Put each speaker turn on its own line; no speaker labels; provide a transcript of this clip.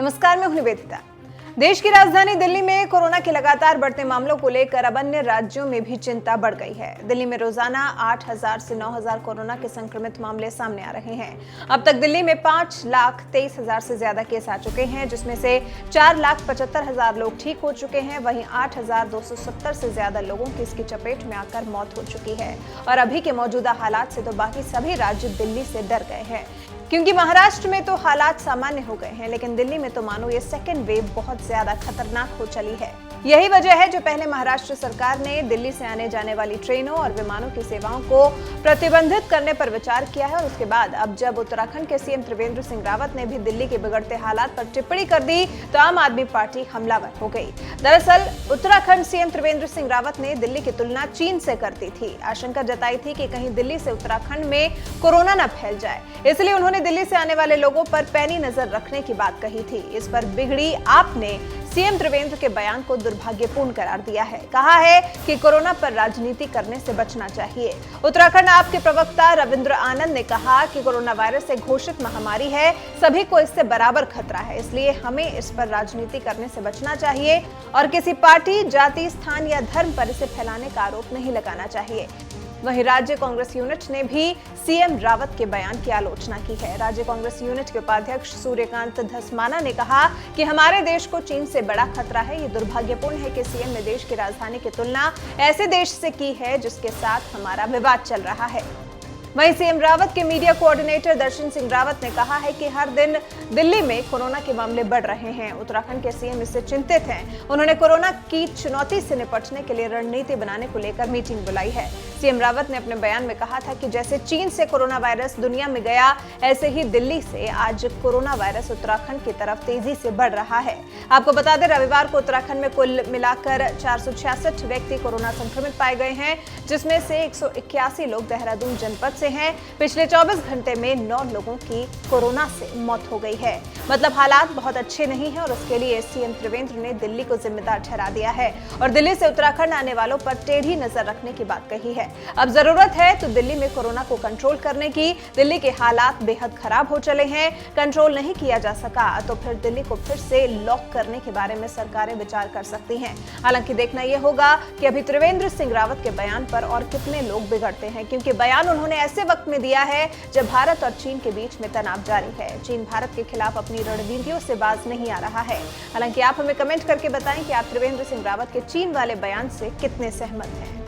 नमस्कार, मैं हूं निवेदिता। देश की राजधानी दिल्ली में कोरोना के लगातार बढ़ते मामलों को लेकर अब अन्य राज्यों में भी चिंता बढ़ गई है। दिल्ली में रोजाना 8,000 से 9,000 कोरोना के संक्रमित मामले सामने आ रहे हैं। अब तक दिल्ली में 5,23,000 से ज्यादा केस आ चुके हैं, जिसमें से 4,75,000 लोग ठीक हो चुके हैं। वहीं 8,270 से ज्यादा लोगों की इसकी चपेट में आकर मौत हो चुकी है। और अभी के मौजूदा हालात से तो बाकी सभी राज्य दिल्ली से डर गए हैं, क्योंकि महाराष्ट्र में तो हालात सामान्य हो गए हैं, लेकिन दिल्ली में तो मानो ये सेकेंड वेव बहुत ज्यादा खतरनाक हो चली है। यही वजह है जो पहले महाराष्ट्र सरकार ने दिल्ली से आने जाने वाली ट्रेनों और विमानों की सेवाओं को प्रतिबंधित करने पर विचार किया है। और उसके बाद अब जब उत्तराखंड के सीएम त्रिवेंद्र सिंह रावत ने भी दिल्ली के बिगड़ते हालात पर टिप्पणी कर दी, तो आम आदमी पार्टी हमलावर हो गई। दरअसल उत्तराखंड सीएम त्रिवेंद्र सिंह रावत ने दिल्ली की तुलना चीन से करती थी। आशंका जताई थी कि कहीं दिल्ली से उत्तराखंड में कोरोना न फैल जाए, इसलिए उन्होंने दिल्ली से आने वाले लोगों पर पैनी नजर रखने की बात कही थी। इस पर बिगड़ी आपने सीएम त्रिवेंद्र के बयान को दुर्भाग्यपूर्ण करार दिया है। कहा है कि कोरोना पर राजनीति करने से बचना चाहिए। उत्तराखंड आप के प्रवक्ता रविंद्र आनंद ने कहा कि कोरोना वायरस एक घोषित महामारी है, सभी को इससे बराबर खतरा है, इसलिए हमें इस पर राजनीति करने से बचना चाहिए और किसी पार्टी, जाति, स्थान या धर्म पर इसे फैलाने का आरोप नहीं लगाना चाहिए। वहीं राज्य कांग्रेस यूनिट ने भी सीएम रावत के बयान की आलोचना की है। राज्य कांग्रेस यूनिट के उपाध्यक्ष सूर्यकांत धस्माना ने कहा कि हमारे देश को चीन से बड़ा खतरा है। ये दुर्भाग्यपूर्ण है कि सीएम ने देश की राजधानी की तुलना ऐसे देश से की है जिसके साथ हमारा विवाद चल रहा है। वहीं सीएम रावत के मीडिया कोऑर्डिनेटर दर्शन सिंह रावत ने कहा है कि हर दिन दिल्ली में कोरोना के मामले बढ़ रहे हैं। उत्तराखंड के सीएम इससे चिंतित हैं। उन्होंने कोरोना की चुनौती से निपटने के लिए रणनीति बनाने को लेकर मीटिंग बुलाई है। सीएम रावत ने अपने बयान में कहा था कि जैसे चीन से कोरोना वायरस दुनिया में गया, ऐसे ही दिल्ली से आज कोरोना वायरस उत्तराखंड की तरफ तेजी से बढ़ रहा है। आपको बता दें, रविवार को उत्तराखंड में कुल मिलाकर 466 व्यक्ति कोरोना संक्रमित पाए गए हैं, जिसमें से 181 लोग देहरादून जनपद से हैं। पिछले 24 घंटे में 9 लोगों की कोरोना से मौत हो गई है। मतलब हालात बहुत अच्छे नहीं है और उसके लिए सीएम त्रिवेंद्र ने दिल्ली को जिम्मेदार ठहरा दिया है और दिल्ली से उत्तराखंड आने वालों पर टेढ़ी नजर रखने की बात कही है। अब जरूरत है तो दिल्ली में कोरोना को कंट्रोल करने की। दिल्ली के हालात बेहद खराब हो चले हैं, कंट्रोल नहीं किया जा सका तो फिर दिल्ली को फिर से लॉक करने के बारे में सरकारें विचार कर सकती हैं। हालांकि देखना यह होगा कि अभी त्रिवेंद्र सिंह रावत के बयान पर और कितने लोग बिगड़ते हैं, क्योंकि बयान उन्होंने ऐसे वक्त में दिया है जब भारत और चीन के बीच में तनाव जारी है। चीन भारत के खिलाफ अपनी रणनीतियों से बाज नहीं आ रहा है। हालांकि आप हमें कमेंट करके बताएं कि आप त्रिवेंद्र सिंह रावत के चीन वाले बयान से कितने सहमत हैं।